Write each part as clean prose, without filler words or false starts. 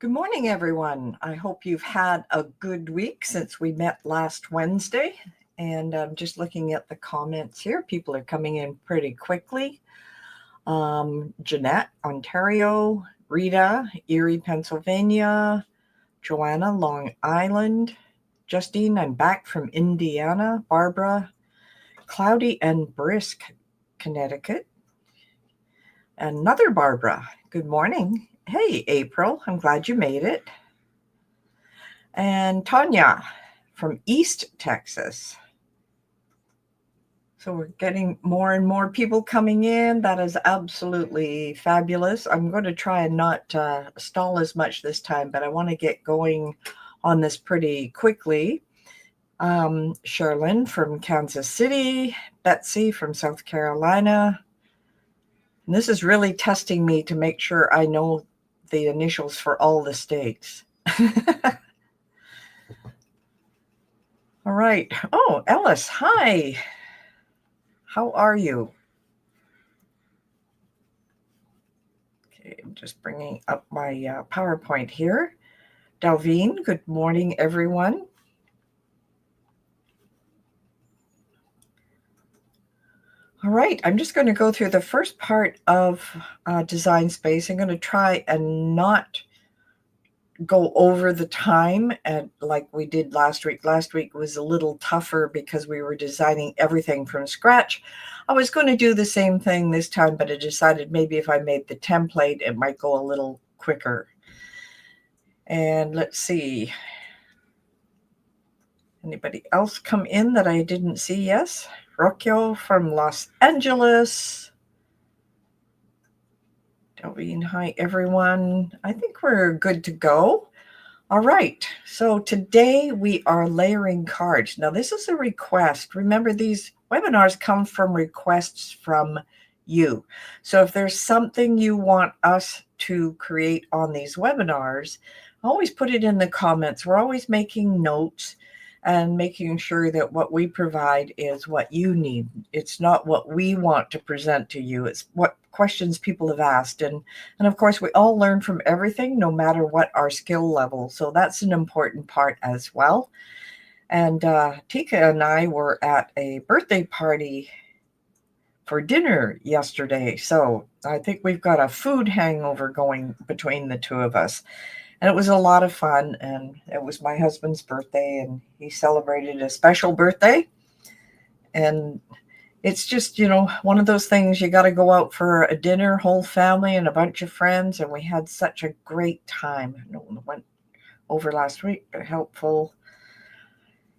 Good morning, everyone. I hope you've had a good week since we met last Wednesday. And I'm just looking at the comments here. People are coming in pretty quickly. Jeanette, Ontario. Rita, Erie, Pennsylvania. Joanna, Long Island. Justine, I'm back from Indiana. Barbara, cloudy and brisk, Connecticut. Another Barbara, good morning. Hey, April, I'm glad you made it. And Tanya from East Texas. So we're getting more and more people coming in. That is absolutely fabulous. I'm going to try and not stall as much this time, but I want to get going on this pretty quickly. Sherlyn from Kansas City, Betsy from South Carolina. And this is really testing me to make sure I know the initials for all the states. All right. Oh, Ellis, hi. How are you? Okay, I'm just bringing up my PowerPoint here. Dalveen, good morning, everyone. All right, I'm just going to go through the first part of Design Space. I'm going to try and not go over the time and like we did last week. Last week was a little tougher because we were designing everything from scratch. I was going to do the same thing this time, but I decided maybe if I made the template, it might go a little quicker. And let's see. Anybody else come in that I didn't see? Yes. Rocchio from Los Angeles. Delvine, hi, everyone. I think we're good to go. All right, so today we are layering cards. Now, this is a request. Remember, these webinars come from requests from you. So if there's something you want us to create on these webinars, always put it in the comments. We're always making notes and making sure that what we provide is what you need. It's not what we want to present to you. It's what questions people have asked. And of course, we all learn from everything, no matter what our skill level. So that's an important part as well. And Tika and I were at a birthday party for dinner yesterday. So I think we've got a food hangover going between the two of us. And it was a lot of fun, and it was my husband's birthday, and he celebrated a special birthday. And it's just, one of those things, you got to go out for a dinner, whole family and a bunch of friends, and we had such a great time. It went over last week, but helpful.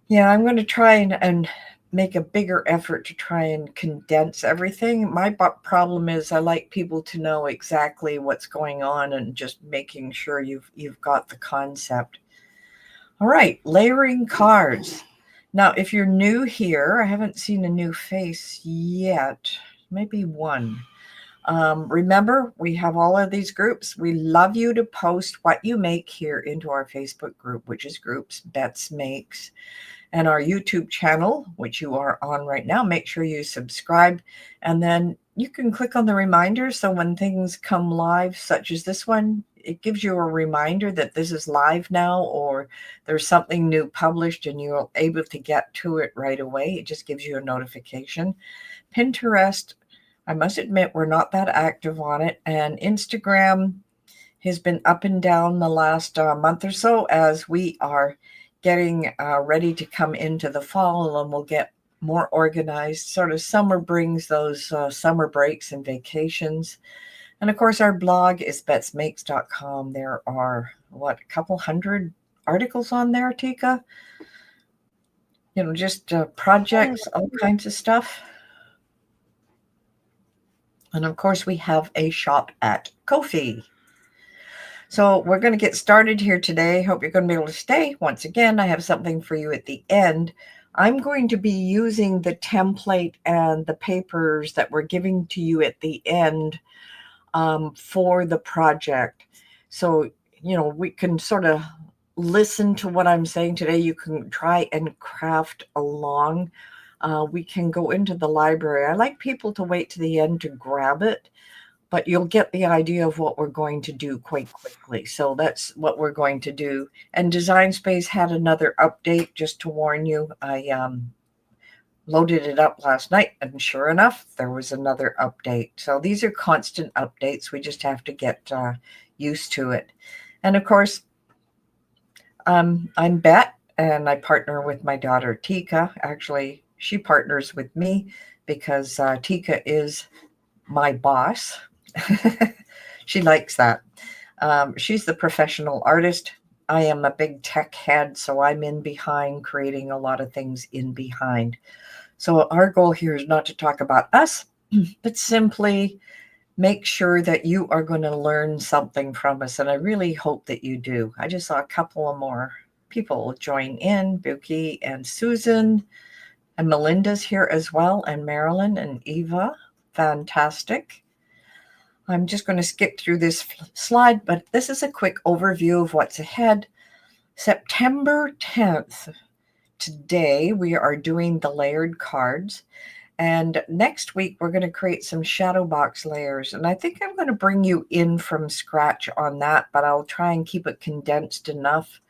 Yeah, I'm going to try and make a bigger effort to try and condense everything. My problem is I like people to know exactly what's going on and just making sure you've got the concept. All right, layering cards. Now, if you're new here, I haven't seen a new face yet, maybe one. Remember, we have all of these groups. We love you to post what you make here into our Facebook group, which is Groups Bets Makes. And our YouTube channel, which you are on right now, make sure you subscribe. And then you can click on the reminder. So when things come live, such as this one, it gives you a reminder that this is live now, or there's something new published and you're able to get to it right away. It just gives you a notification. Pinterest, I must admit, we're not that active on it. And Instagram has been up and down the last month or so as we are getting ready to come into the fall, and we'll get more organized. Sort of summer brings those summer breaks and vacations. And of course, our blog is betsmakes.com. There are, a couple hundred articles on there, Tika? Just projects, all kinds of stuff. And of course, we have a shop at Ko-fi. So we're going to get started here today. Hope you're going to be able to stay. Once again, I have something for you at the end. I'm going to be using the template and the papers that we're giving to you at the end for the project. So, we can sort of listen to what I'm saying today. You can try and craft along. We can go into the library. I like people to wait to the end to grab it. but you'll get the idea of what we're going to do quite quickly. So that's what we're going to do. And Design Space had another update, just to warn you. I loaded it up last night, and sure enough, there was another update. So these are constant updates. We just have to get used to it. And of course, I'm Bet, and I partner with my daughter Tika. Actually, she partners with me because Tika is my boss. She likes that. She's the professional artist. I am a big tech head, so I'm in behind creating a lot of things in behind. So our goal here is not to talk about us, but simply make sure that you are going to learn something from us. And I really hope that you do. I just saw a couple of more people join in, Buki and Susan, and Melinda's here as well, and Marilyn and Eva. Fantastic. I'm just going to skip through this slide, but this is a quick overview of what's ahead. September 10th, today we are doing the layered cards. And next week, we're going to create some shadow box layers. And I think I'm going to bring you in from scratch on that, but I'll try and keep it condensed enough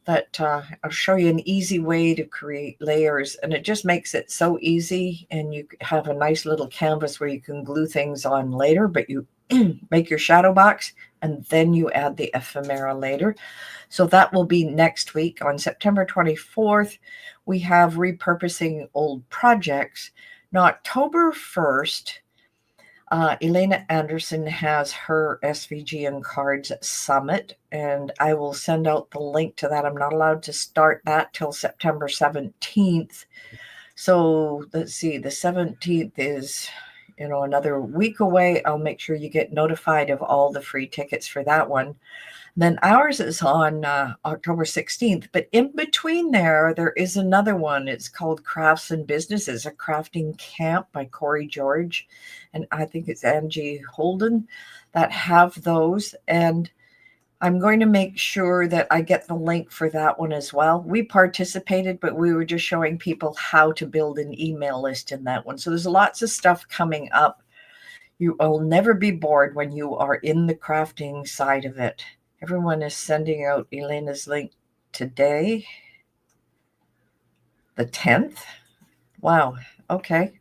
that I'll show you an easy way to create layers. And it just makes it so easy. And you have a nice little canvas where you can glue things on later, but you make your shadow box and then you add the ephemera later. So that will be next week. On September 24th, we have repurposing old projects. Now, October 1st, Elena Anderson has her SVG and Cards Summit, and I will send out the link to that. I'm not allowed to start that till September 17th. So let's see, the 17th is, another week away. I'll make sure you get notified of all the free tickets for that one. Then ours is on October 16th, but in between there is another one. It's called Crafts and Businesses, a crafting camp by Corey George, and I think it's Angie Holden that have those. And I'm going to make sure that I get the link for that one as well. We participated, but we were just showing people how to build an email list in that one. So there's lots of stuff coming up. You will never be bored when you are in the crafting side of it. Everyone is sending out Elena's link today, the 10th. Wow. Okay.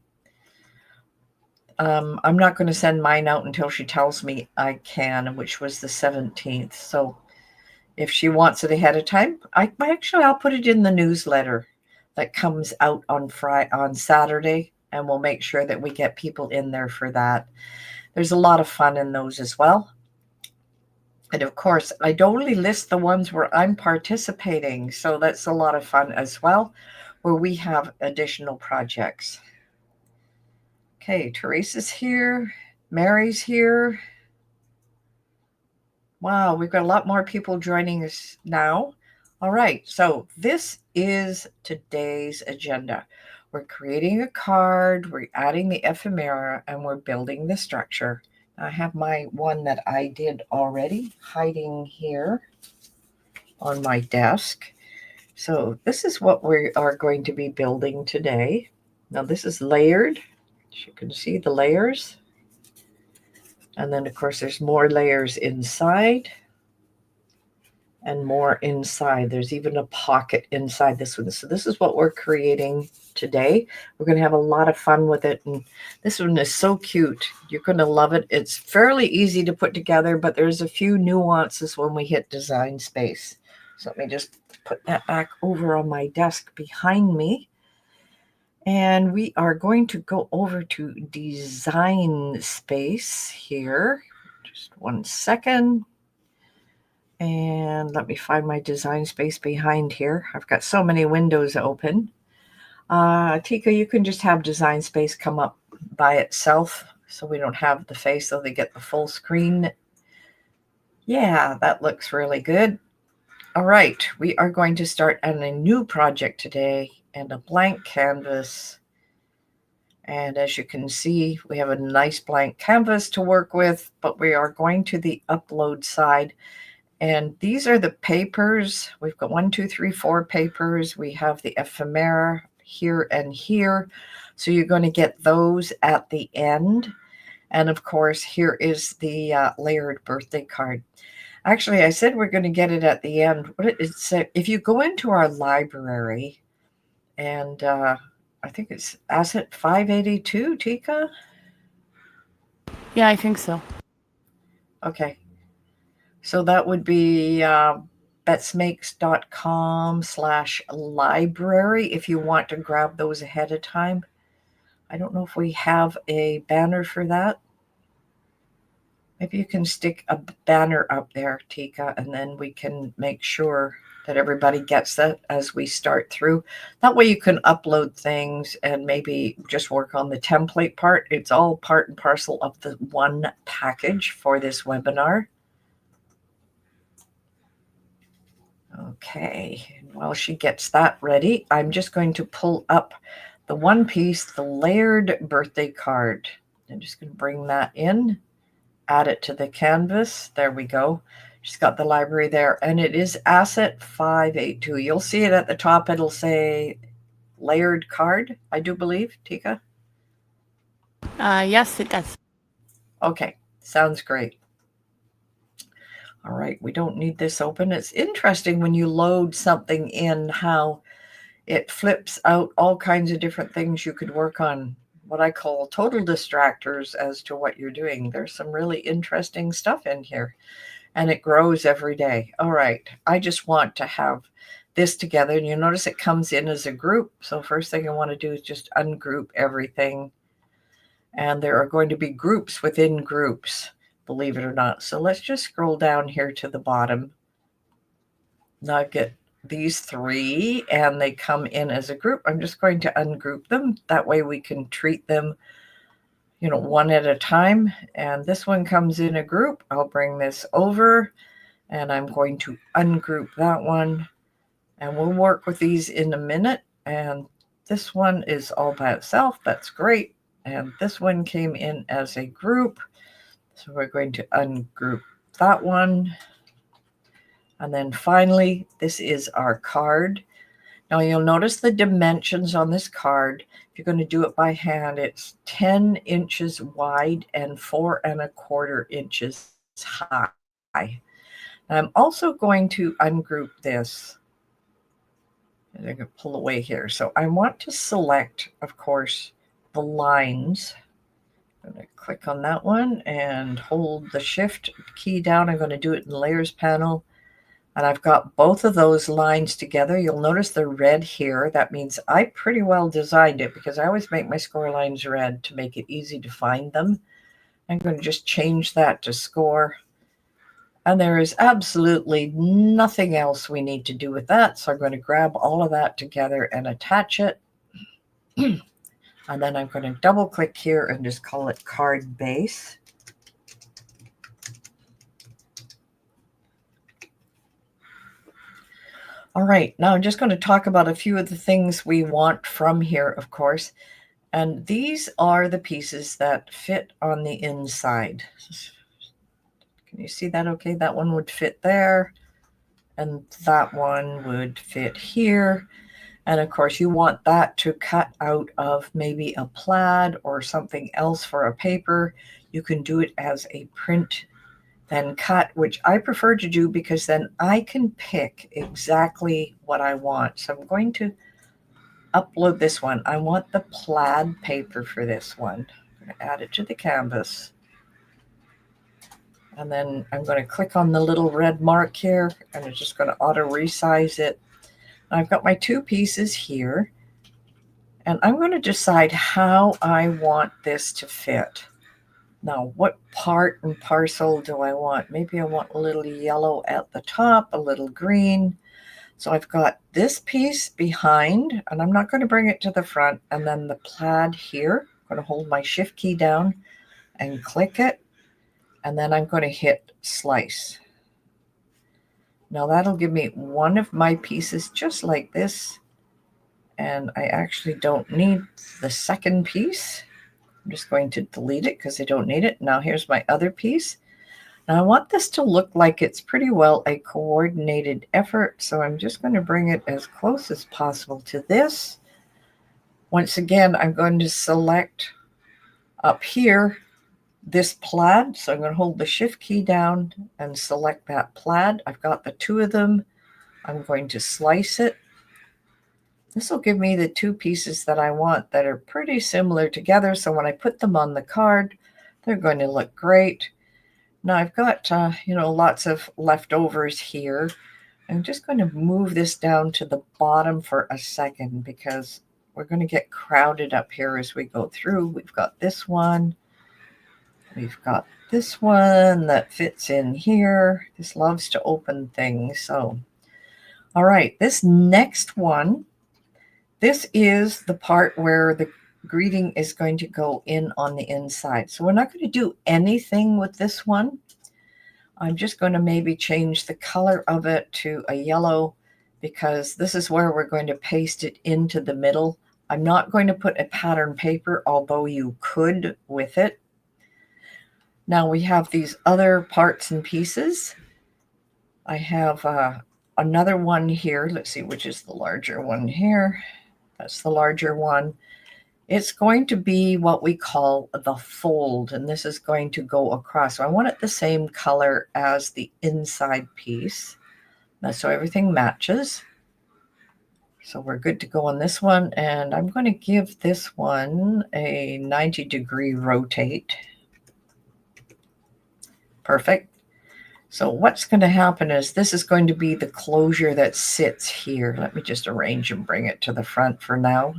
I'm not going to send mine out until she tells me I can, which was the 17th. So if she wants it ahead of time, I'll put it in the newsletter that comes out on Saturday, and we'll make sure that we get people in there for that. There's a lot of fun in those as well. And of course, I only list the ones where I'm participating. So that's a lot of fun as well, where we have additional projects. Okay, Teresa's here. Mary's here. Wow, we've got a lot more people joining us now. All right, so this is today's agenda. We're creating a card, we're adding the ephemera, and we're building the structure. I have my one that I did already hiding here on my desk. So this is what we are going to be building today. Now this is layered. As you can see the layers. And then of course there's more layers inside and more inside. There's even a pocket inside this one. So this is what we're creating today. We're going to have a lot of fun with it. And this one is so cute. You're going to love it. It's fairly easy to put together, but there's a few nuances when we hit Design Space. So let me just put that back over on my desk behind me. And we are going to go over to Design Space here. Just one second. And let me find my Design Space behind here. I've got so many windows open. Tika, you can just have Design Space come up by itself so we don't have the face, so they get the full screen. Yeah, that looks really good. All right, we are going to start on a new project today and a blank canvas. And as you can see, we have a nice blank canvas to work with, but we are going to the upload side. And these are the papers. We've got 1, 2, 3, 4 papers. We have the ephemera here and here. So you're going to get those at the end. And of course, here is the layered birthday card. Actually, I said we're going to get it at the end. What it said, if you go into our library, and I think it's asset 582, Tika? Yeah, I think so. Okay. So that would be betsmakes.com/library if you want to grab those ahead of time. I don't know if we have a banner for that. Maybe you can stick a banner up there, Tika, and then we can make sure that everybody gets that as we start through. That way you can upload things and maybe just work on the template part. It's all part and parcel of the one package for this webinar. Okay, and while she gets that ready, I'm just going to pull up the one piece, the layered birthday card. I'm just going to bring that in, add it to the canvas. There we go. She's got the library there, and it is asset 582. You'll see it at the top. It'll say layered card, I do believe, Tika. Yes, it does. Okay, sounds great. All right, we don't need this open. It's interesting when you load something in how it flips out all kinds of different things you could work on, what I call total distractors as to what you're doing. There's some really interesting stuff in here, and it grows every day. All right, I just want to have this together, and you notice it comes in as a group. So first thing I want to do is just ungroup everything, and there are going to be groups within groups, believe it or not. So let's just scroll down here to the bottom. Now I get these three, and they come in as a group. I'm just going to ungroup them. That way we can treat them, one at a time. And this one comes in a group. I'll bring this over, and I'm going to ungroup that one. And we'll work with these in a minute. And this one is all by itself. That's great. And this one came in as a group. So we're going to ungroup that one. And then finally, this is our card. Now you'll notice the dimensions on this card. If you're going to do it by hand, it's 10 inches wide and 4¼ inches high. I'm also going to ungroup this. I'm going to pull away here. So I want to select, of course, the lines. I'm going to click on that one and hold the shift key down. I'm going to do it in the layers panel. And I've got both of those lines together. You'll notice they're red here. That means I pretty well designed it, because I always make my score lines red to make it easy to find them. I'm going to just change that to score. And there is absolutely nothing else we need to do with that. So I'm going to grab all of that together and attach it. And then I'm going to double click here and just call it card base. All right, now I'm just going to talk about a few of the things we want from here, of course. And these are the pieces that fit on the inside. Can you see that okay? That one would fit there, and that one would fit here. And of course, you want that to cut out of maybe a plaid or something else for a paper. You can do it as a print, then cut, which I prefer to do because then I can pick exactly what I want. So I'm going to upload this one. I want the plaid paper for this one. I'm going to add it to the canvas. And then I'm going to click on the little red mark here, and I'm just going to auto resize it. I've got my two pieces here, and I'm going to decide how I want this to fit. Now, what part and parcel do I want? Maybe I want a little yellow at the top, a little green. So I've got this piece behind, and I'm not going to bring it to the front, and then the plaid here. I'm going to hold my shift key down and click it, and then I'm going to hit slice. Now that'll give me one of my pieces just like this, and I actually don't need the second piece. I'm just going to delete it because I don't need it. Now here's my other piece. Now I want this to look like it's pretty well a coordinated effort, so I'm just going to bring it as close as possible to this. Once again, I'm going to select up here this plaid. So I'm going to hold the shift key down and select that plaid. I've got the two of them. I'm going to slice it. This will give me the two pieces that I want that are pretty similar together. So when I put them on the card, they're going to look great. Now I've got, lots of leftovers here. I'm just going to move this down to the bottom for a second because we're going to get crowded up here as we go through. We've got this one. We've got this one that fits in here. This loves to open things. So, all right, this next one, this is the part where the greeting is going to go in on the inside. So we're not going to do anything with this one. I'm just going to maybe change the color of it to a yellow because this is where we're going to paste it into the middle. I'm not going to put a pattern paper, although you could with it. Now we have these other parts and pieces. I have another one here. Let's see which is the larger one here. That's the larger one. It's going to be what we call the fold, and this is going to go across. So I want it the same color as the inside piece. That's so everything matches. So we're good to go on this one, and I'm going to give this one a 90-degree rotate. Perfect. So what's going to happen is this is going to be the closure that sits here. Let me just arrange and bring it to the front for now.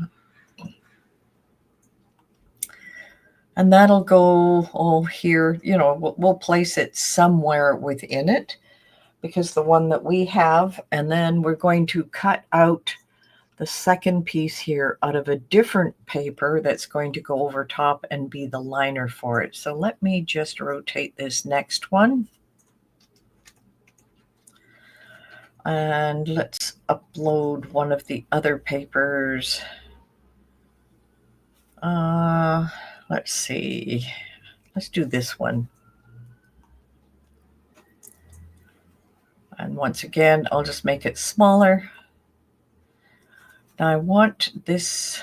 And that'll go all here. We'll place it somewhere within it because the one that we have, and then we're going to cut out the second piece here out of a different paper that's going to go over top and be the liner for it. So let me just rotate this next one. And let's upload one of the other papers. Let's see. Let's do this one. And once again, I'll just make it smaller. Now I want this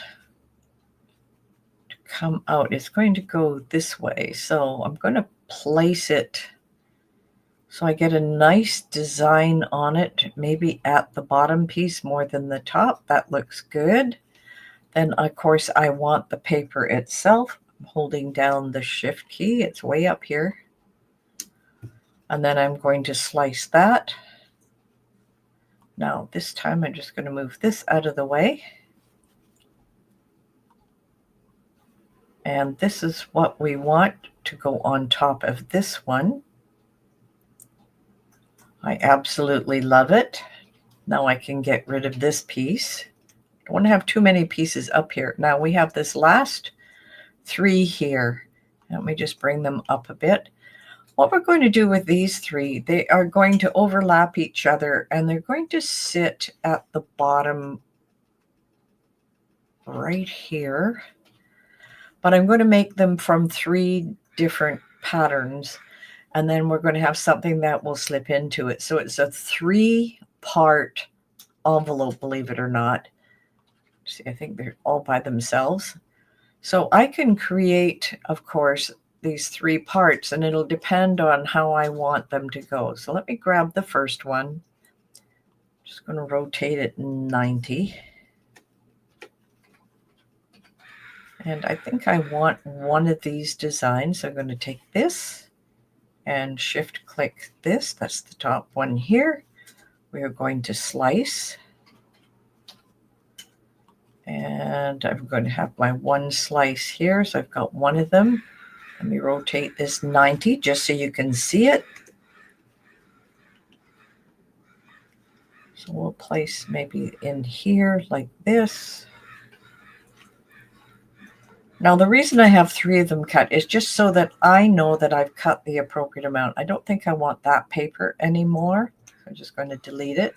to come out. It's going to go this way. So I'm going to place it so I get a nice design on it, maybe at the bottom piece more than the top. That looks good. Then, of course, I want the paper itself. I'm holding down the shift key. It's way up here. And then I'm going to slice that. Now, this time I'm just going to move this out of the way. And this is what we want to go on top of this one. I absolutely love it. Now I can get rid of this piece. I don't want to have too many pieces up here. Now we have this last three here. Let me just bring them up a bit. What we're going to do with these three, they are going to overlap each other and they're going to sit at the bottom right here. But I'm going to make them from three different patterns. And then we're going to have something that will slip into it. So it's a 3-part envelope, believe it or not. See, I think they're all by themselves. So I can create, of course, these 3 parts, and it'll depend on how I want them to go. So let me grab the first one. Just going to rotate it 90. And I think I want one of these designs. So I'm going to take this and shift click this. That's the top one here. We are going to slice. And I'm going to have my one slice here. So I've got one of them. Let me rotate this 90 just so you can see it. So we'll place maybe in here like this. Now the reason I have 3 of them cut is just so that I know that I've cut the appropriate amount. I don't think I want that paper anymore. I'm just going to delete it.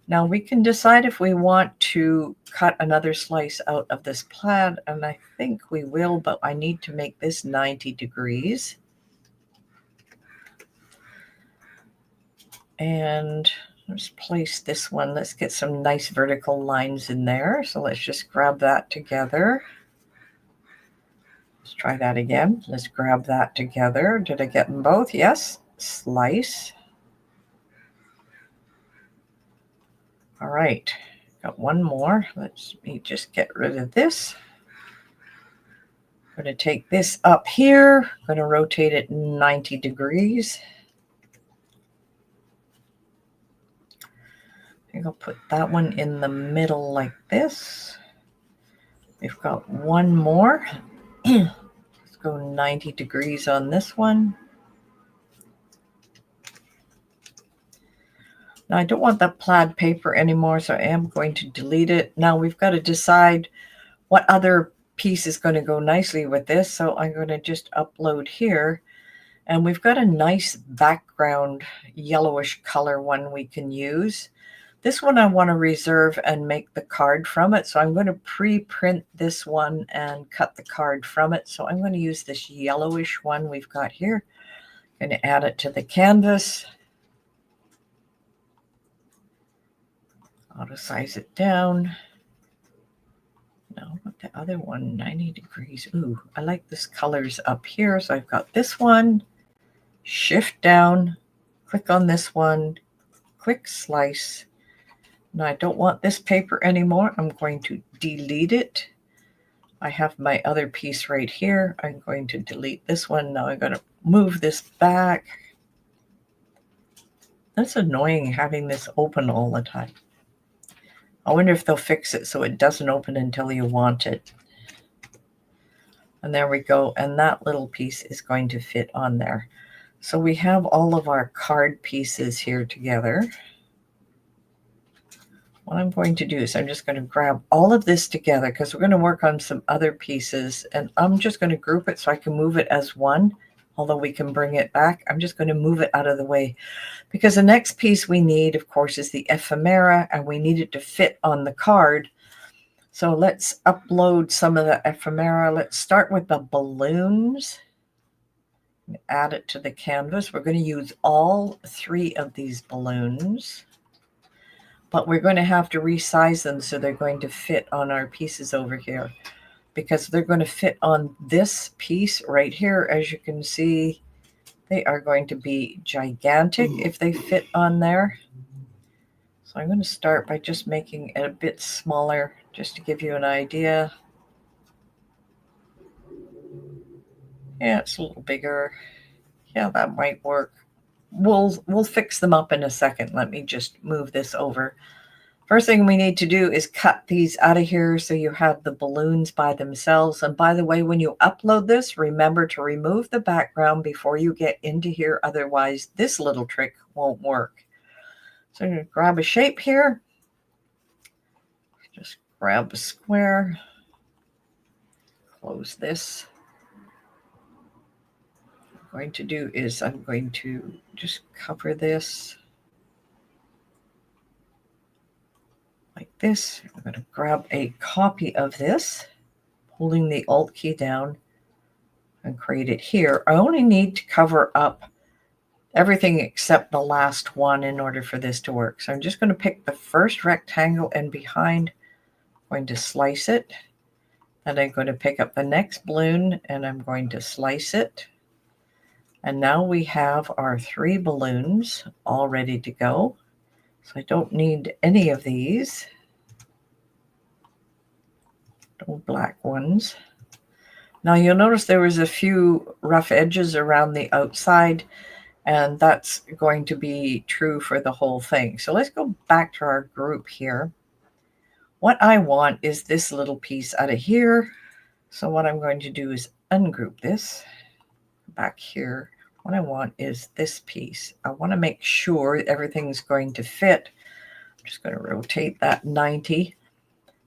Now we can decide if we want to cut another slice out of this plaid, and I think we will, but I need to make this 90 degrees. And let's place this one. Let's get some nice vertical lines in there. So let's just grab that together. Let's try that again. Let's grab that together. Did I get them both? Yes. Slice. All right. Got one more. Let me just get rid of this. I'm going to take this up here. I'm going to rotate it 90 degrees. I think I'll put that one in the middle like this. We've got one more. Let's go 90 degrees on this one. Now I don't want that plaid paper anymore, so I am going to delete it. Now we've got to decide what other piece is going to go nicely with this. So I'm going to just upload here. And we've got a nice background yellowish color one we can use. This one I want to reserve and make the card from it. So I'm going to pre-print this one and cut the card from it. So I'm going to use this yellowish one we've got here. I'm going to add it to the canvas. Auto size it down. No, not the other one, 90 degrees. Ooh, I like this colors up here. So I've got this one. Shift down, click on this one, click slice. Now I don't want this paper anymore. I'm going to delete it. I have my other piece right here. I'm going to delete this one. Now I'm going to move this back. That's annoying having this open all the time. I wonder if they'll fix it so it doesn't open until you want it. And there we go. And that little piece is going to fit on there. So we have all of our card pieces here together. What I'm going to do is I'm just going to grab all of this together because we're going to work on some other pieces. And I'm just going to group it so I can move it as one. Although we can bring it back, I'm just going to move it out of the way. Because the next piece we need, of course, is the ephemera. And we need it to fit on the card. So let's upload some of the ephemera. Let's start with the balloons. Add it to the canvas. We're going to use all 3 of these balloons, but we're going to have to resize them so they're going to fit on our pieces over here because they're going to fit on this piece right here. As you can see, they are going to be gigantic if they fit on there. So I'm going to start by just making it a bit smaller just to give you an idea. Yeah, it's a little bigger. Yeah, that might work. We'll fix them up in a second. Let me just move this over. First thing we need to do is cut these out of here so you have the balloons by themselves. And by the way, when you upload this, remember to remove the background before you get into here. Otherwise, this little trick won't work. So I'm going to grab a shape here. Just grab a square. Close this. Going to do is I'm going to just cover this like this. I'm going to grab a copy of this, holding the Alt key down and create it here. I only need to cover up everything except the last one in order for this to work. So I'm just going to pick the first rectangle and behind, I'm going to slice it. And I'm going to pick up the next balloon and I'm going to slice it. And now we have our 3 balloons all ready to go. So I don't need any of these. No black ones. Now you'll notice there was a few rough edges around the outside, and that's going to be true for the whole thing. So let's go back to our group here. What I want is this little piece out of here. So what I'm going to do is ungroup this. Back here, what I want is this piece. I want to make sure everything's going to fit. I'm just going to rotate that 90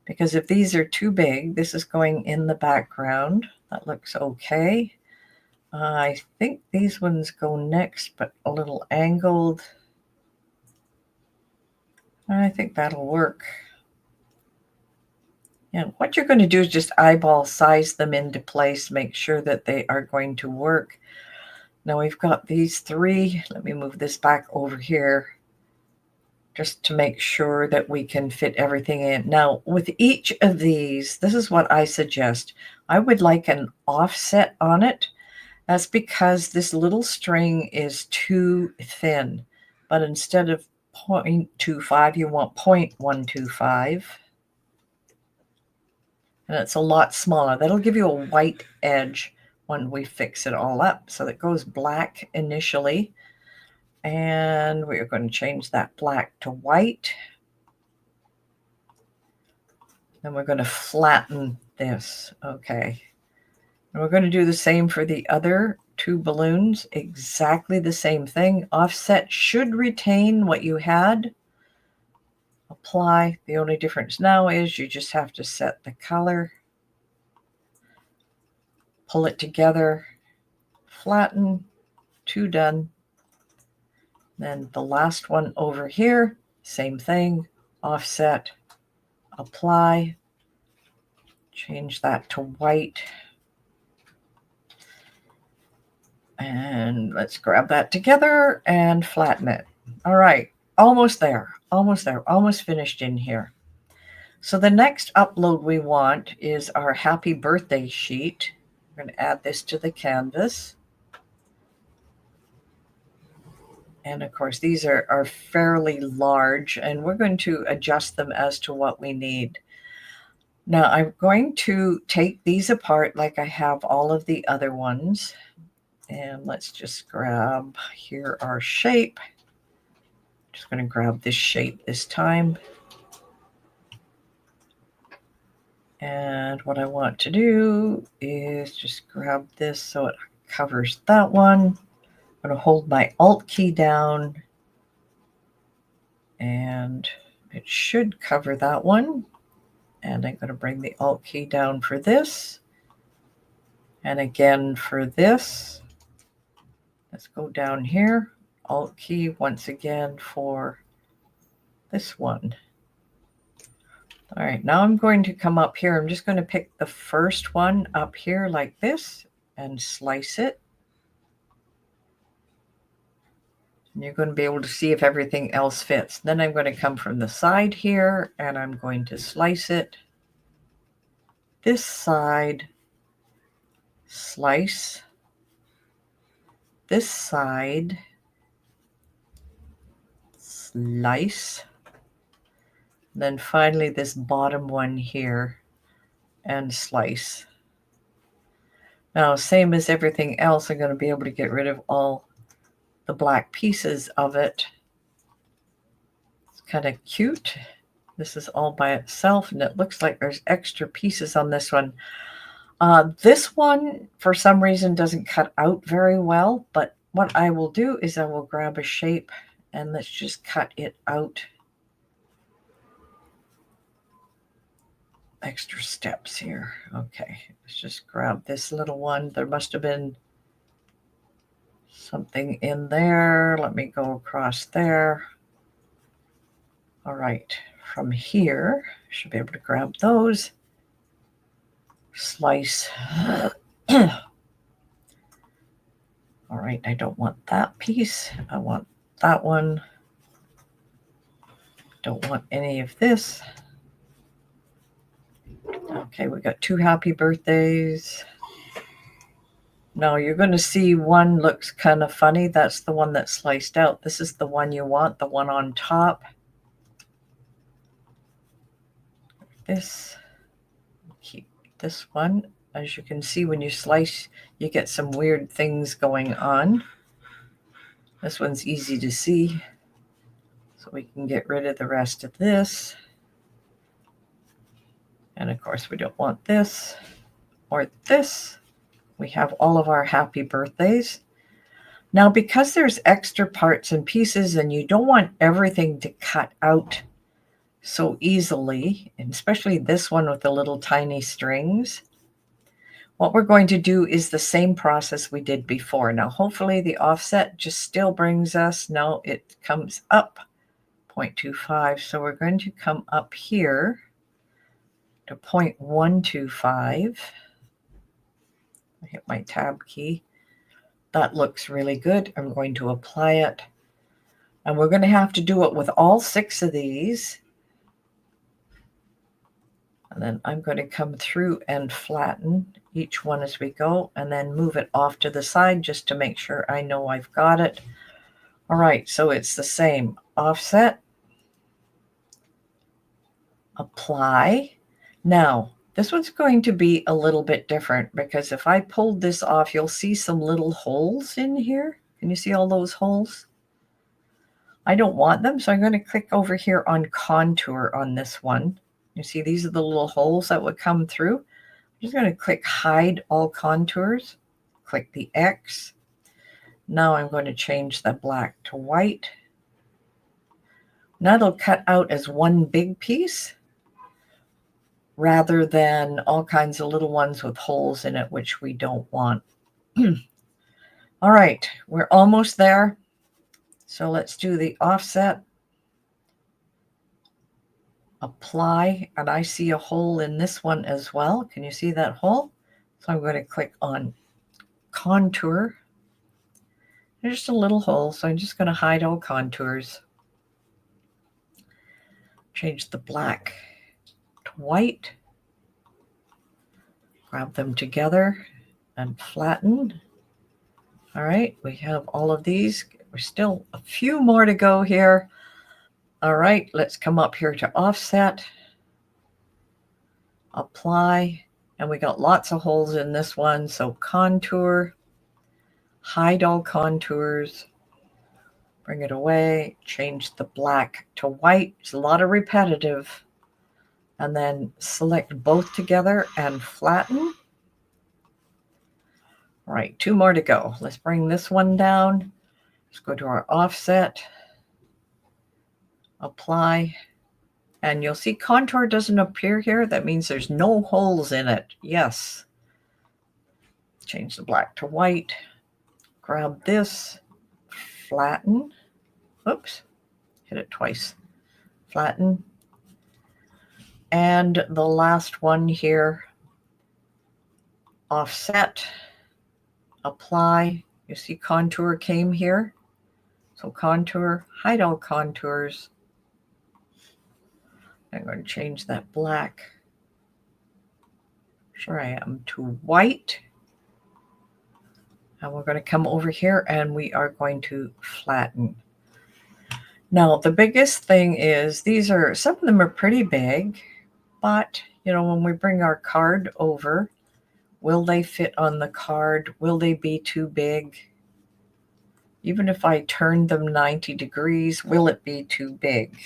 because if these are too big, this is going in the background. That looks okay. I think these ones go next, but a little angled. I think that'll work. And what you're going to do is just eyeball size them into place, make sure that they are going to work. Now we've got these 3. Let me move this back over here. just to make sure that we can fit everything in. Now, with each of these, this is what I suggest. I would like an offset on it. That's because this little string is too thin. But instead of 0.25, you want 0.125. And it's a lot smaller. That'll give you a white edge when we fix it all up. So it goes black initially. And we're going to change that black to white. Then we're going to flatten this. Okay. And we're going to do the same for the other two balloons. Exactly the same thing. Offset should retain what you had. Apply. The only difference now is you just have to set the color. Pull it together. Flatten. Two done. Then the last one over here, same thing, offset, apply, change that to white. And let's grab that together and flatten it. All right, almost there, almost finished in here. So the next upload we want is our happy birthday sheet. We're going to add this to the canvas. And of course, these are fairly large, and we're going to adjust them as to what we need. Now, I'm going to take these apart like I have all of the other ones. And let's just grab here our shape. Just going to grab this shape this time. And what I want to do is just grab this so it covers that one. I'm going to hold my Alt key down, and it should cover that one. And I'm going to bring the Alt key down for this, and again for this. Let's go down here, Alt key once again for this one. All right, now I'm going to come up here. I'm just going to pick the first one up here like this and slice it. And you're going to be able to see if everything else fits. Then I'm going to come from the side here, and I'm going to slice it. This side, slice. This side, slice. Then finally this bottom one here, and slice. Now, same as everything else, I'm going to be able to get rid of all the black pieces of it. It's kind of cute. This is all by itself, and it looks like there's extra pieces on this one. This one, for some reason, doesn't cut out very well, but what I will do is I will grab a shape, and let's just cut it out. Extra steps here. Okay, let's just grab this little one. There must have been something in there. Let me go across there. All right, from here, I should be able to grab those. Slice. All right, I don't want that piece. I want that one. Don't want any of this. Okay, we got two happy birthdays. Now you're going to see one looks kind of funny. That's the one that's sliced out. This is the one you want, the one on top. This. Keep this one. As you can see, when you slice, you get some weird things going on. This one's easy to see. So we can get rid of the rest of this. And of course, we don't want this or this. We have all of our happy birthdays. Now, because there's extra parts and pieces and you don't want everything to cut out so easily, and especially this one with the little tiny strings, what we're going to do is the same process we did before. Now, hopefully the offset just still brings us, no, it comes up 0.25. So we're going to come up here to 0.125. I hit my tab key. That looks really good. I'm going to apply it. And we're going to have to do it with all 6 of these. And then I'm going to come through and flatten each one as we go, and then move it off to the side just to make sure I know I've got it. All right, so it's the same. Offset, apply. Now, this one's going to be a little bit different because if I pulled this off, you'll see some little holes in here. Can you see all those holes? I don't want them, so I'm going to click over here on contour on this one. You see, these are the little holes that would come through. I'm just going to click hide all contours, click the X. Now I'm going to change the black to white. Now it'll cut out as one big piece rather than all kinds of little ones with holes in it, which we don't want. All right, we're almost there. So let's do the offset. Apply, and I see a hole in this one as well. Can you see that hole? So I'm going to click on contour. There's just a little hole, so I'm just going to hide all contours. Change the black to white. Grab them together and flatten. All right, we have all of these. We're still a few more to go here. All right, let's come up here to offset, apply, and we got lots of holes in this one. So contour, hide all contours, bring it away, change the black to white. It's a lot of repetitive. And then select both together and flatten. All right, 2 more to go. Let's bring this one down. Let's go to our offset, apply, and you'll see contour doesn't appear here. That means there's no holes in it. Yes. Change the black to white. Grab this, flatten. Oops, hit it twice. Flatten. And the last one here, offset, apply. You see contour came here. So contour, hide all contours. I'm going to change that black. Sure I am to white. And we're going to come over here and we are going to flatten. Now, the biggest thing is some of them are pretty big, but when we bring our card over, will they fit on the card? Will they be too big? Even if I turn them 90 degrees, will it be too big?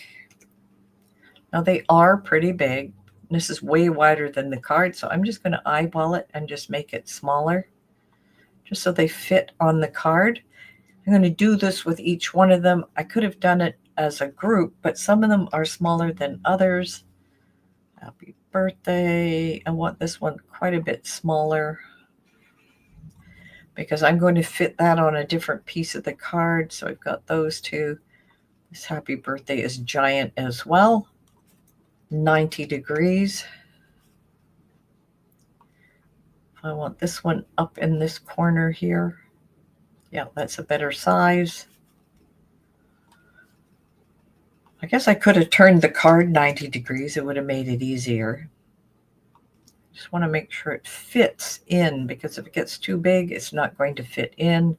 Now they are pretty big. This is way wider than the card, so I'm just going to eyeball it and just make it smaller, just so they fit on the card. I'm going to do this with each one of them. I could have done it as a group, but some of them are smaller than others. Happy birthday. I want this one quite a bit smaller because I'm going to fit that on a different piece of the card. So I've got those two. This happy birthday is giant as well. 90 degrees. I want this one up in this corner here. Yeah, that's a better size. I guess I could have turned the card 90 degrees. It would have made it easier. Just want to make sure it fits in, because if it gets too big, it's not going to fit in.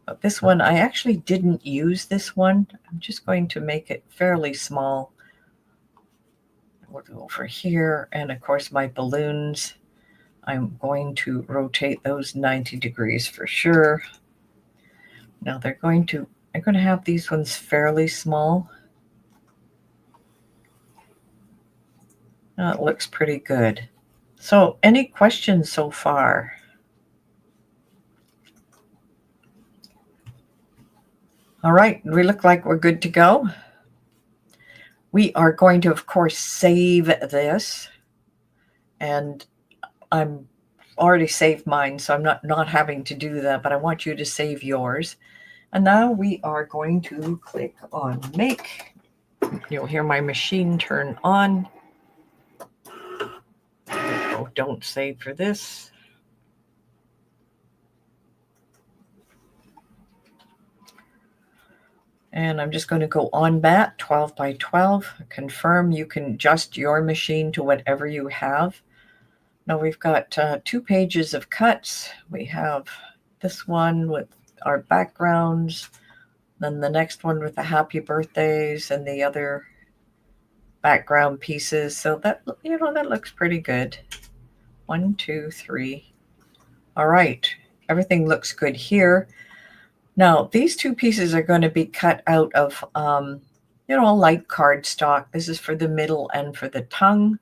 But this one, I actually didn't use this one. I'm just going to make it fairly small. We'll go over here, and of course my balloons, I'm going to rotate those 90 degrees for sure. Now I'm going to have these ones fairly small. It looks pretty good. So any questions so far? All right, we look like we're good to go. We are going to, of course, save this. And I'm already saved mine, so I'm not having to do that, but I want you to save yours. And now we are going to click on make. You'll hear my machine turn on. Oh, don't save for this. And I'm just going to go on mat 12 by 12. Confirm. You can adjust your machine to whatever you have. Now we've got 2 pages of cuts. We have this one with our backgrounds, then the next one with the happy birthdays and the other background pieces. So that, that looks pretty good. 1, 2, 3. All right. Everything looks good here. Now, these 2 pieces are going to be cut out of, light cardstock. This is for the middle and for the tongue.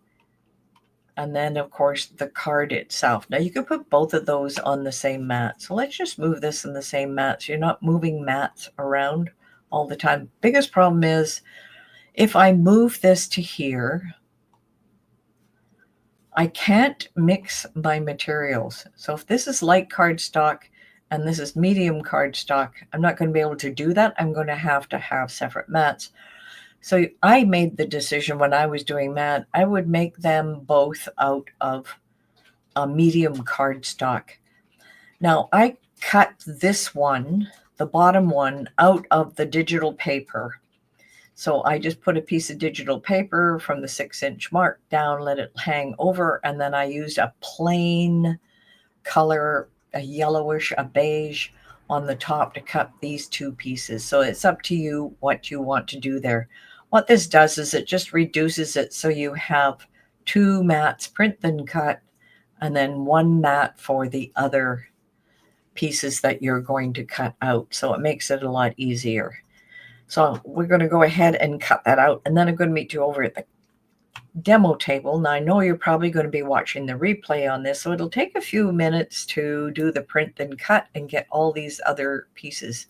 And then, of course, the card itself. Now, you could put both of those on the same mat. So let's just move this in the same mat. So you're not moving mats around all the time. Biggest problem is if I move this to here, I can't mix my materials. So if this is light cardstock and this is medium cardstock, I'm not going to be able to do that. I'm going to have separate mats. So I made the decision when I was doing that, I would make them both out of a medium cardstock. Now I cut this one, the bottom one, out of the digital paper. So I just put a piece of digital paper from the 6-inch mark down, let it hang over, and then I used a plain color, a yellowish, a beige on the top to cut these 2 pieces. So it's up to you what you want to do there. What this does is it just reduces it so you have 2 mats, print then cut, and then 1 mat for the other pieces that you're going to cut out. So it makes it a lot easier. So we're going to go ahead and cut that out. And then I'm going to meet you over at the demo table. Now I know you're probably going to be watching the replay on this, so it'll take a few minutes to do the print and cut and get all these other pieces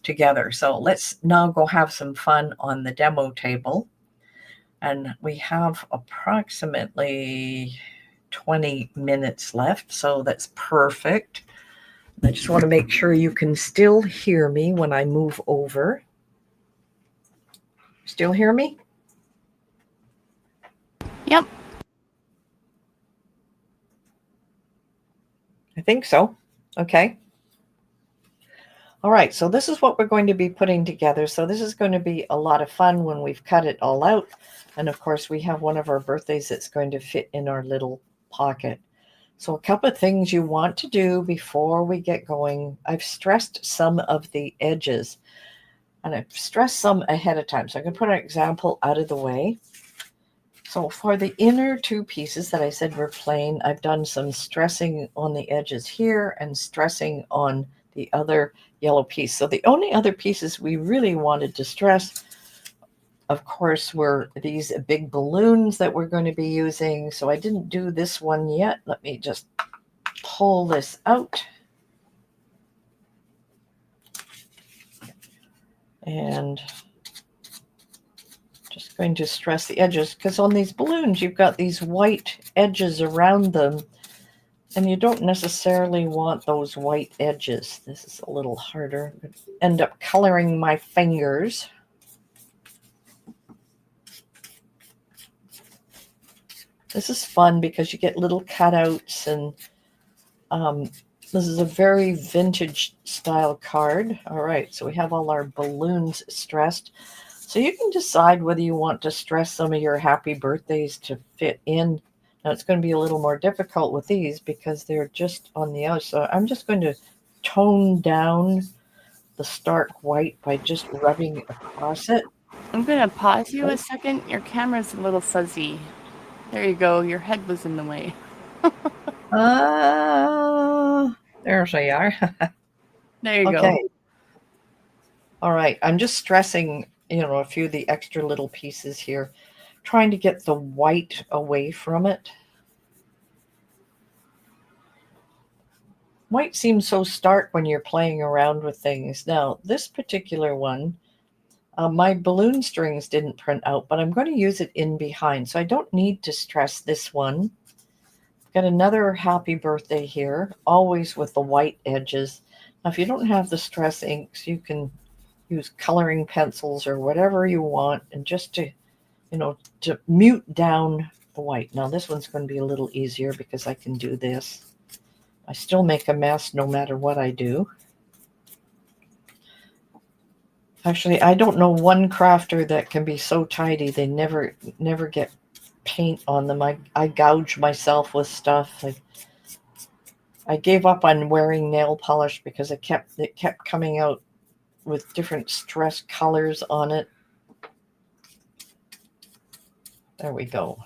together. So let's now go have some fun on the demo table. And we have approximately 20 minutes left, so that's perfect. I just want to make sure you can still hear me when I move over. Still hear me? Yep. I think so. Okay. All right, so this is what we're going to be putting together. So this is going to be a lot of fun when we've cut it all out. And of course, we have one of our birthdays that's going to fit in our little pocket. So a couple of things you want to do before we get going. I've stressed some of the edges. And I've stressed some ahead of time. So I can put an example out of the way. So for the inner 2 pieces that I said were plain, I've done some stressing on the edges here and stressing on the other yellow piece. So the only other pieces we really wanted to stress, of course, were these big balloons that we're going to be using. So I didn't do this one yet. Let me just pull this out. And just going to stress the edges because on these balloons, you've got these white edges around them and you don't necessarily want those white edges. This is a little harder. I'm going to end up coloring my fingers. This is fun because you get little cutouts and this is a very vintage style card. All right, so we have all our balloons stressed. So you can decide whether you want to stress some of your happy birthdays to fit in. Now it's going to be a little more difficult with these because they're just on the outside. So I'm just going to tone down the stark white by just rubbing across it. I'm going to pause you a second. Your camera's a little fuzzy. There you go. Your head was in the way. There we are. There you Okay. go. All right. I'm just stressing, a few of the extra little pieces here, trying to get the white away from it. White seems so stark when you're playing around with things. Now, this particular one, my balloon strings didn't print out, but I'm going to use it in behind. So I don't need to stress this one. Got another happy birthday here, always with the white edges. Now, if you don't have the stress inks, you can use coloring pencils or whatever you want, and just to, to mute down the white. Now, this one's going to be a little easier because I can do this. I still make a mess no matter what I do. Actually, I don't know one crafter that can be so tidy they never get paint on them. I gouge myself with stuff. I gave up on wearing nail polish because it kept coming out with different stress colors on it. There we go.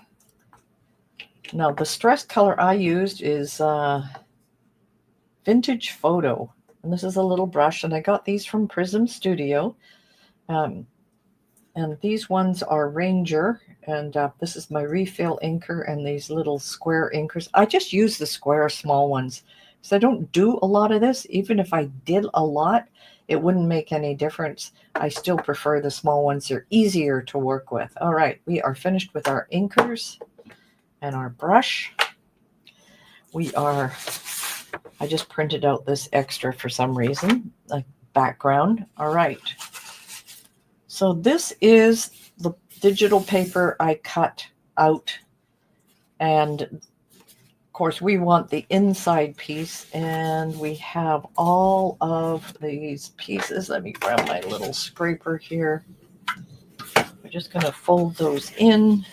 Now the stress color I used is Vintage Photo, and this is a little brush, and I got these from Prism Studio. And these ones are Ranger, and this is my refill inker and these little square inkers. I just use the square small ones because I don't do a lot of this. Even if I did a lot, it wouldn't make any difference. I still prefer the small ones. They're easier to work with. All right, we are finished with our inkers and our brush. I just printed out this extra for some reason, like background. All right. So this is the digital paper I cut out. And of course we want the inside piece, and we have all of these pieces. Let me grab my little scraper here. We're just going to fold those in.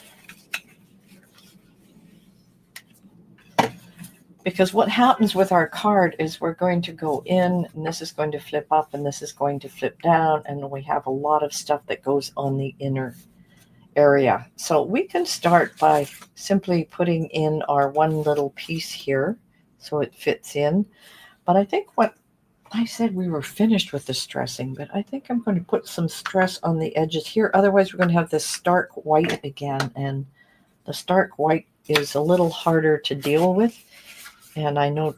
Because what happens with our card is we're going to go in, and this is going to flip up, and this is going to flip down, and we have a lot of stuff that goes on the inner area. So we can start by simply putting in our one little piece here so it fits in. But I think what I said, we were finished with the stressing, but I think I'm going to put some stress on the edges here. Otherwise, we're going to have this stark white again, and the stark white is a little harder to deal with. And I know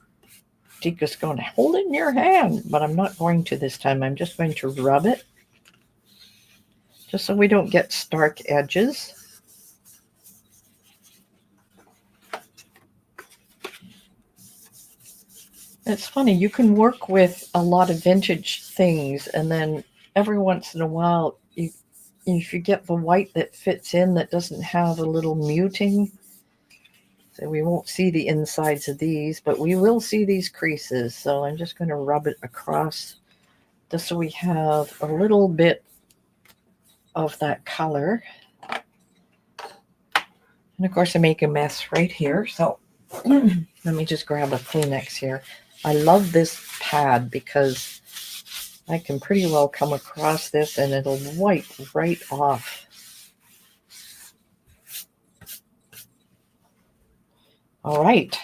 Tika's going to hold it in your hand, but I'm not going to this time. I'm just going to rub it, just so we don't get stark edges. It's funny, you can work with a lot of vintage things, and then every once in a while, if you get the white that fits in that doesn't have a little muting, so we won't see the insides of these, but we will see these creases. So I'm just going to rub it across just so we have a little bit of that color. And of course I make a mess right here. So let me just grab a Kleenex here. I love this pad because I can pretty well come across this and it'll wipe right off. All right.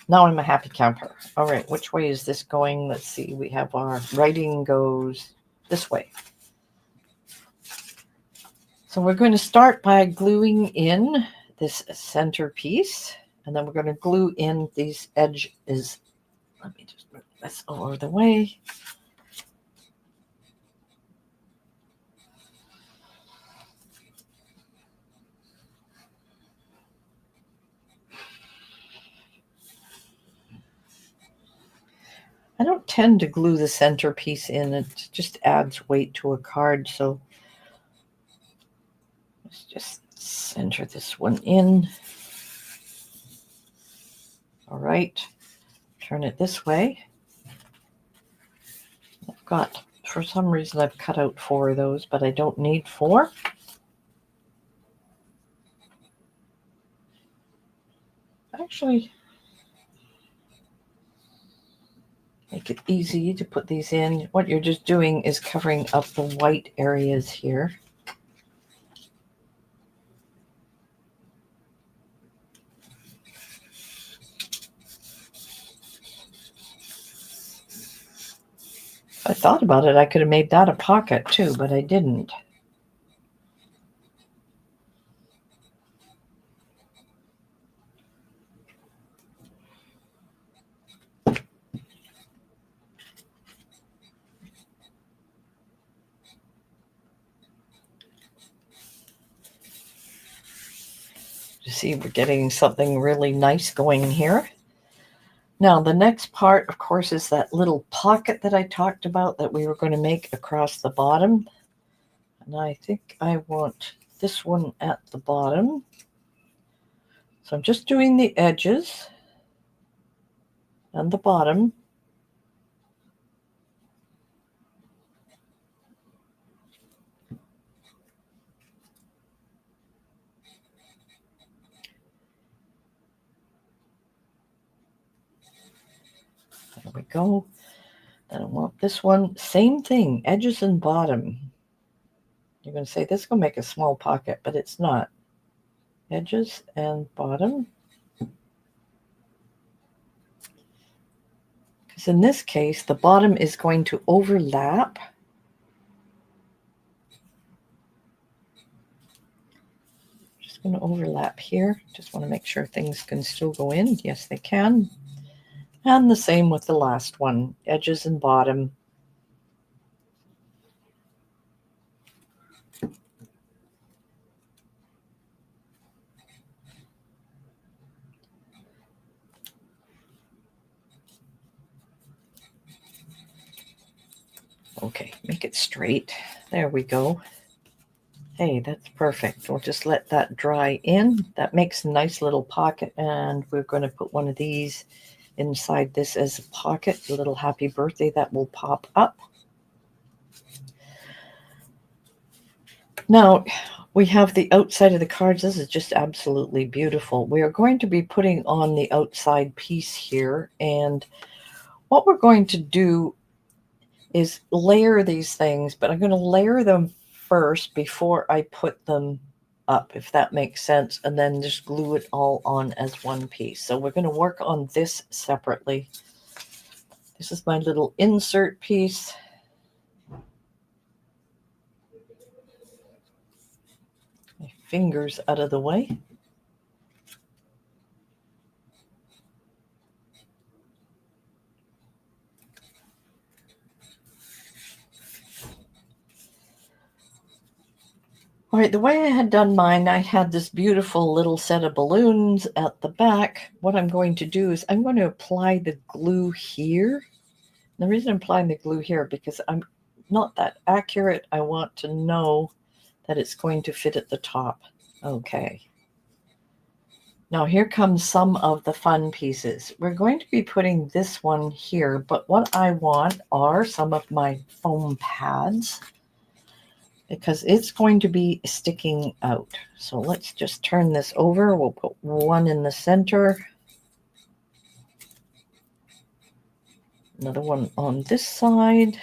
Now I'm a happy camper. All right, which way is this going? Let's see. We have our writing goes this way. So we're going to start by gluing in this center piece, and then we're going to glue in these edges. Let me just move this over the way. I don't tend to glue the center piece in. It just adds weight to a card. So let's just center this one in. All right. Turn it this way. I've got, for some reason, I've cut out 4 of those, but I don't need 4. Actually, make it easy to put these in. What you're just doing is covering up the white areas here. If I thought about it, I could have made that a pocket too, but I didn't. You see, we're getting something really nice going here. Now, the next part, of course, is that little pocket that I talked about that we were going to make across the bottom. And I think I want this one at the bottom. So I'm just doing the edges and the bottom. go. And I want this one, same thing, edges and bottom. You're going to say this is going to make a small pocket, but it's not. Edges and bottom. Because in this case, the bottom is going to overlap. Just going to overlap here. Just want to make sure things can still go in. Yes, they can. And the same with the last one, edges and bottom. Okay, make it straight. There we go. Hey, that's perfect. We'll just let that dry in. That makes a nice little pocket, and we're going to put one of these inside this as a pocket, a little happy birthday that will pop up. Now, we have the outside of the cards. This is just absolutely beautiful. We are going to be putting on the outside piece here, and what we're going to do is layer these things, but I'm going to layer them first before I put them up, if that makes sense, and then just glue it all on as one piece. So we're going to work on this separately. This is my little insert piece. My fingers out of the way. All right, the way I had done mine, I had this beautiful little set of balloons at the back. What I'm going to do is I'm going to apply the glue here. The reason I'm applying the glue here, because I'm not that accurate. I want to know that it's going to fit at the top. Okay. Now here comes some of the fun pieces. We're going to be putting this one here, but what I want are some of my foam pads, because it's going to be sticking out. So let's just turn this over. We'll put one in the center. Another one on this side.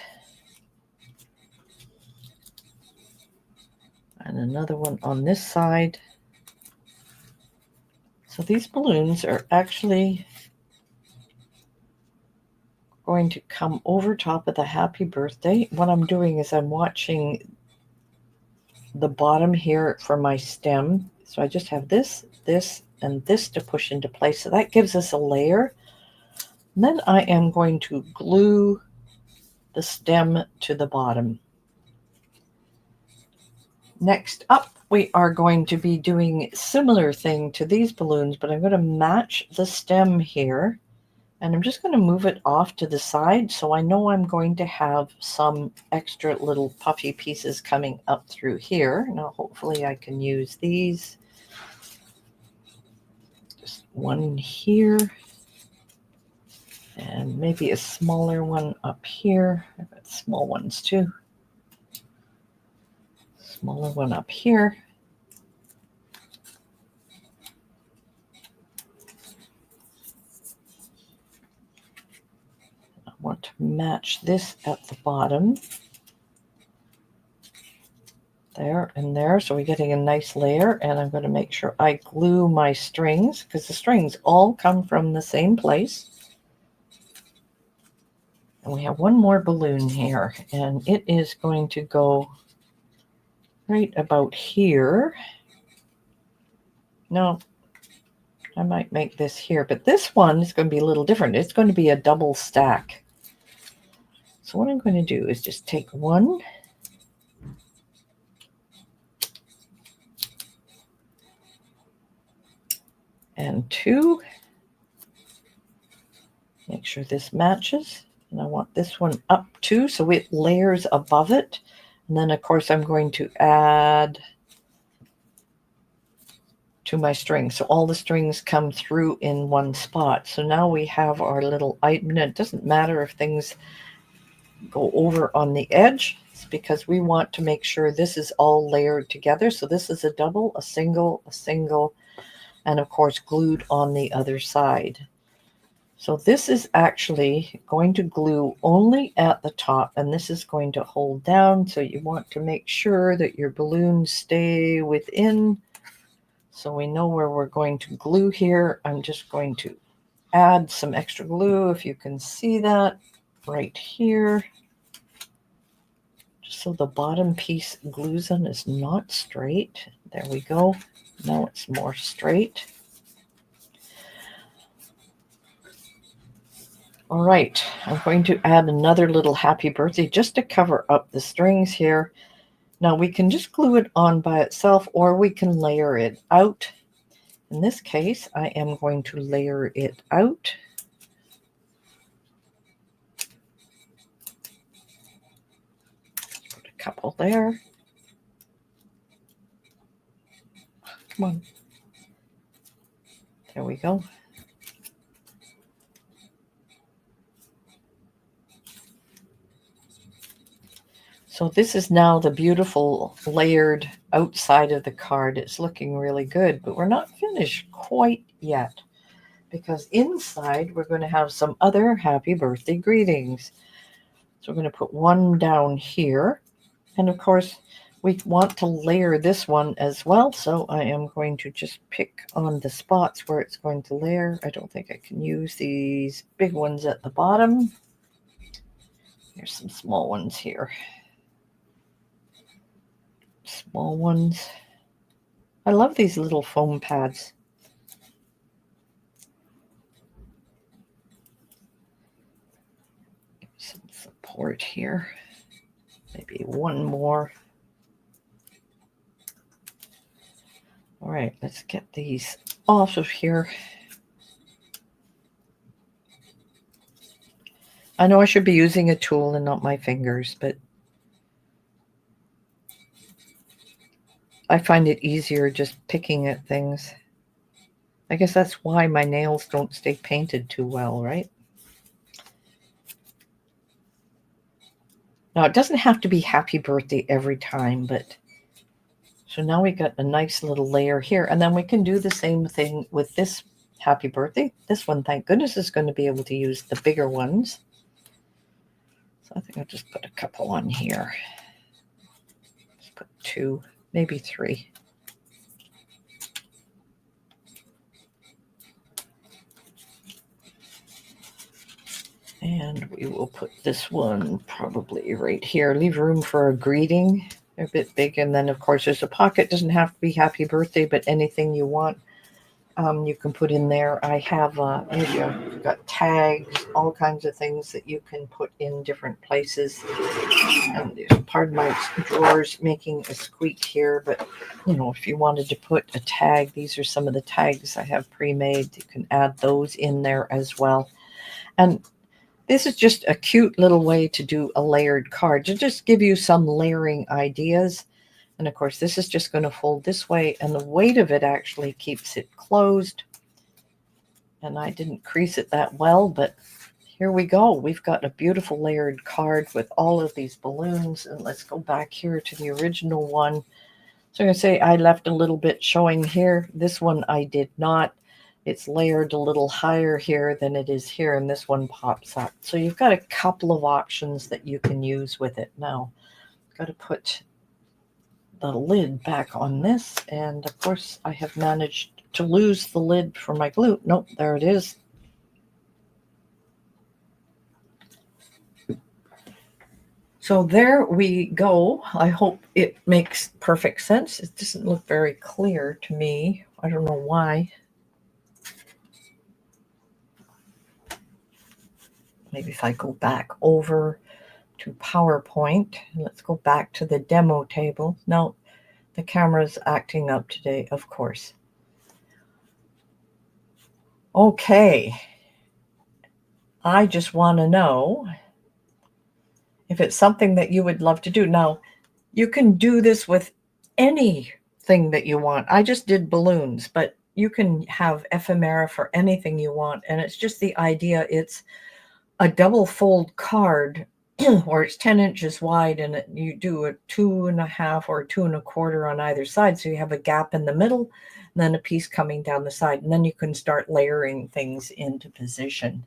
And another one on this side. So these balloons are actually going to come over top of the happy birthday. What I'm doing is I'm watching the bottom here for my stem. So I just have this, this, and this to push into place. So that gives us a layer. And then I am going to glue the stem to the bottom. Next up, we are going to be doing a similar thing to these balloons, but I'm going to match the stem here. And I'm just going to move it off to the side, so I know I'm going to have some extra little puffy pieces coming up through here. Now, hopefully I can use these. Just one here. And maybe a smaller one up here. I've got small ones too. Smaller one up here. I want to match this at the bottom. There and there, so we're getting a nice layer, and I'm going to make sure I glue my strings, because the strings all come from the same place. And we have one more balloon here, and it is going to go right about here. No, I might make this here, but this one is going to be a little different. It's going to be a double stack. So what I'm going to do is just take one and two. Make sure this matches. And I want this one up too, so it layers above it. And then, of course, I'm going to add to my string. So all the strings come through in one spot. So now we have our little item. It doesn't matter if things go over on the edge. It's because we want to make sure this is all layered together. So this is a double, a single, and of course glued on the other side. So this is actually going to glue only at the top, and this is going to hold down. So you want to make sure that your balloons stay within. So we know where we're going to glue here. I'm just going to add some extra glue, if you can see that, right here. Just so the bottom piece glues on is not straight. There we go. Now it's more straight. All right, I'm going to add another little happy birthday just to cover up the strings here. Now we can just glue it on by itself, or we can layer it out. In this case, I am going to layer it out. Put a couple there. Come on. There we go. So this is now the beautiful layered outside of the card. It's looking really good, but we're not finished quite yet, because inside we're going to have some other happy birthday greetings. So we're going to put one down here. And of course, we want to layer this one as well. So I am going to just pick on the spots where it's going to layer. I don't think I can use these big ones at the bottom. There's some small ones here. Small ones. I love these little foam pads. Some support here. Maybe one more. All right, let's get these off of here. I know I should be using a tool and not my fingers, but I find it easier just picking at things. I guess that's why my nails don't stay painted too well, right? Now, it doesn't have to be happy birthday every time, but so now we got a nice little layer here, and then we can do the same thing with this happy birthday. This one, thank goodness, is going to be able to use the bigger ones. So I think I'll just put a couple on here. Let's put 2, maybe 3. And we will put this one probably right here. Leave room for a greeting. They're a bit big. And then, of course, there's a pocket. Doesn't have to be happy birthday, but anything you want, you can put in there. I have, you've got tags, all kinds of things that you can put in different places. And there's part of my drawers making a squeak here. But, you know, if you wanted to put a tag, these are some of the tags I have pre-made. You can add those in there as well. And this is just a cute little way to do a layered card, to just give you some layering ideas. And of course, this is just going to fold this way, and the weight of it actually keeps it closed. And I didn't crease it that well, but here we go. We've got a beautiful layered card with all of these balloons. And let's go back here to the original one. So I'm going to say I left a little bit showing here. This one I did not. It's layered a little higher here than it is here, and this one pops up. So you've got a couple of options that you can use with it. Now, I've got to put the lid back on this, and of course I have managed to lose the lid for my glue. Nope, there it is. So there we go. I hope it makes perfect sense. It doesn't look very clear to me. I don't know why. Maybe if I go back over to PowerPoint, let's go back to the demo table. No, the camera's acting up today, of course. Okay. I just want to know if it's something that you would love to do. Now, you can do this with anything that you want. I just did balloons, but you can have ephemera for anything you want. And it's just the idea, it's a double fold card where it's 10 inches wide, and you do a 2.5 or 2 1/4 on either side. So you have a gap in the middle, and then a piece coming down the side. And then you can start layering things into position.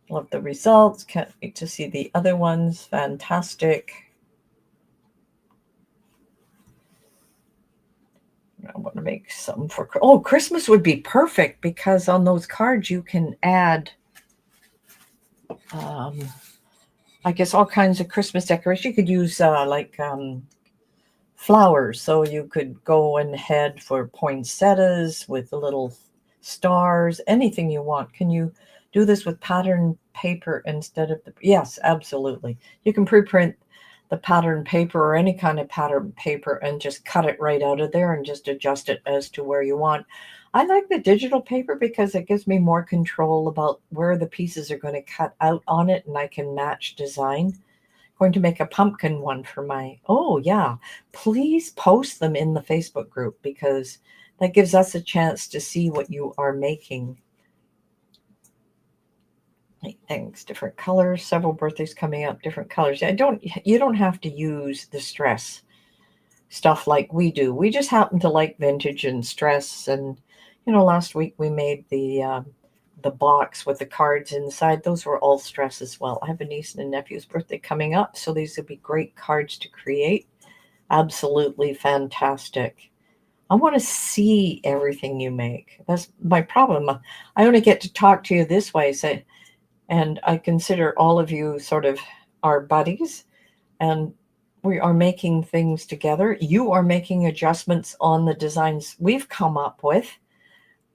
Love the results. Can't wait to see the other ones. Fantastic. I want to make some for, oh, Christmas would be perfect because on those cards you can add, I guess, all kinds of Christmas decoration. You could use flowers. So you could go ahead for poinsettias with the little stars, anything you want. Can you do this with pattern paper instead of the, yes, absolutely. You can pre-print the pattern paper or any kind of pattern paper and just cut it right out of there and just adjust it as to where you want. I like the digital paper because it gives me more control about where the pieces are going to cut out on it, and I can match design. Going to make a pumpkin one for my, oh yeah, please post them in the Facebook group because that gives us a chance to see what you are making. Thanks. Different colors, several birthdays coming up, different colors. You don't have to use the stress stuff like we do. We just happen to like vintage and stress. And last week we made the box with the cards inside. Those were all stress as well. I have a niece and a nephew's birthday coming up, so these would be great cards to create. Absolutely fantastic. I want to see everything you make. That's my problem. I only get to talk to you this way, and I consider all of you sort of our buddies, and we are making things together. You are making adjustments on the designs we've come up with,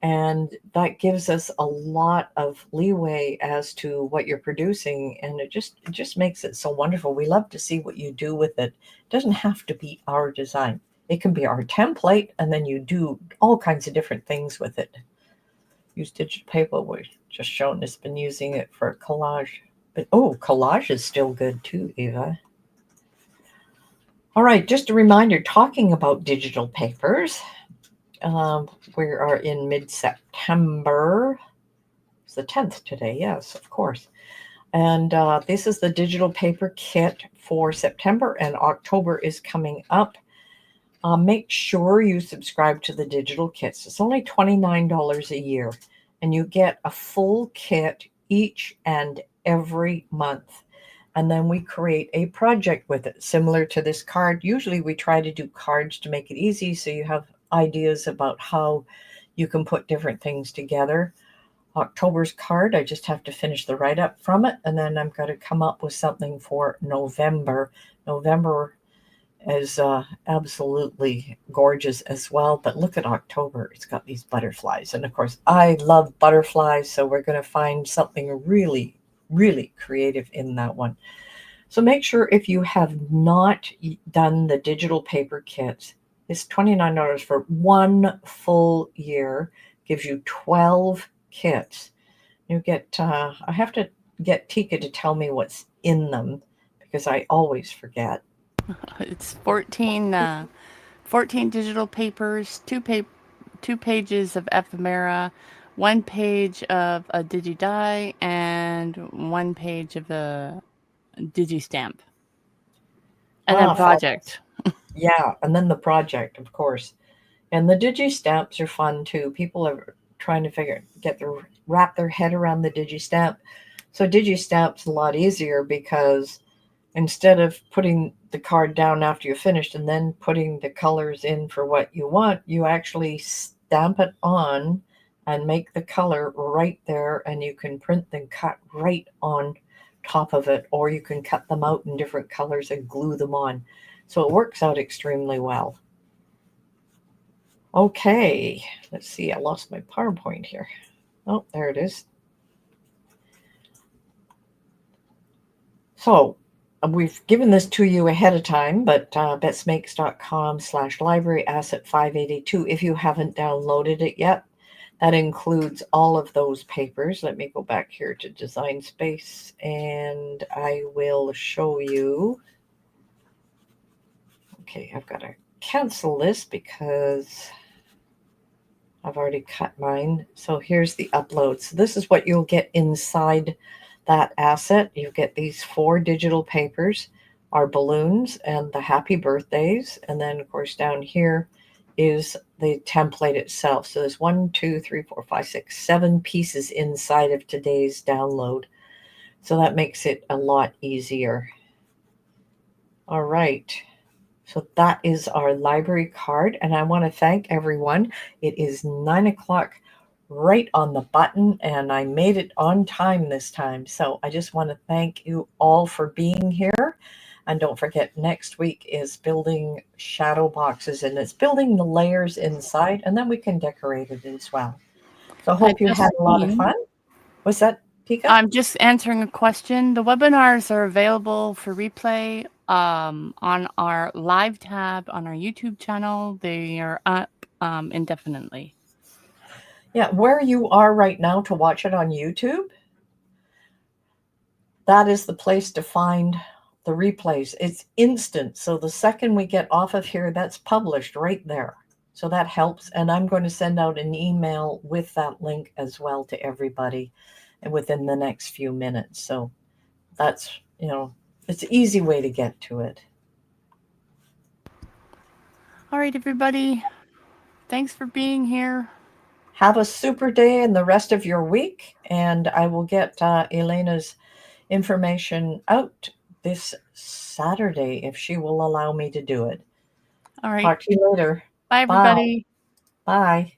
and that gives us a lot of leeway as to what you're producing, and it just makes it so wonderful. We love to see what you do with it. It doesn't have to be our design. It can be our template, and then you do all kinds of different things with it. Use digital paper. We've just shown has been using it for collage. But oh, collage is still good too, Eva. All right, just a reminder, talking about digital papers, we are in mid-September. It's the 10th today, yes, of course. And this is the digital paper kit for September, and October is coming up. Make sure you subscribe to the digital kits. It's only $29 a year, and you get a full kit each and every month. And then we create a project with it, similar to this card. Usually we try to do cards to make it easy, so you have ideas about how you can put different things together. October's card, I just have to finish the write-up from it, and then I'm going to come up with something for November. November is absolutely gorgeous as well, but look at October. It's got these butterflies, and of course I love butterflies, so we're going to find something really, really creative in that one. So make sure, if you have not done the digital paper kits, it's $29 for one full year, gives you 12 kits. You get, I have to get Tika to tell me what's in them because I always forget. It's 14 digital papers, two pages of ephemera, one page of a digi-die, and one page of the digi-stamp. And then project. Yeah, and then the project, of course. And the digi-stamps are fun too. People are trying to wrap their head around the digi-stamp. So digi-stamp's a lot easier because instead of putting the card down after you're finished and then putting the colors in for what you want, you actually stamp it on and make the color right there, and you can print and cut right on top of it, or you can cut them out in different colors and glue them on. So it works out extremely well. Okay, let's see. I lost my PowerPoint here. Oh, there it is. So we've given this to you ahead of time, but betsmakes.com/library asset 582. If you haven't downloaded it yet, that includes all of those papers. Let me go back here to Design Space, and I will show you. Okay, I've got to cancel this because I've already cut mine. So here's the upload. So this is what you'll get inside that asset. You get these 4 digital papers, our balloons and the happy birthdays. And then, of course, down here is the template itself. So there's 1, 2, 3, 4, 5, 6, 7 pieces inside of today's download. So that makes it a lot easier. All right. So that is our library card. And I want to thank everyone. It is 9 o'clock right on the button, and I made it on time this time. So I just want to thank you all for being here. And don't forget, next week is building shadow boxes, and it's building the layers inside, and then we can decorate it as well. So I hope you had a lot of Justine, fun. Was that Pika? I'm just answering a question. The webinars are available for replay on our live tab on our YouTube channel. They are up indefinitely. Yeah, where you are right now to watch it on YouTube, that is the place to find the replays. It's instant. So the second we get off of here, that's published right there. So that helps. And I'm going to send out an email with that link as well to everybody and within the next few minutes. So that's, it's an easy way to get to it. All right, everybody. Thanks for being here. Have a super day and the rest of your week. And I will get Elena's information out this Saturday if she will allow me to do it. All right. Talk to you later. Bye, Bye. everybody. Bye.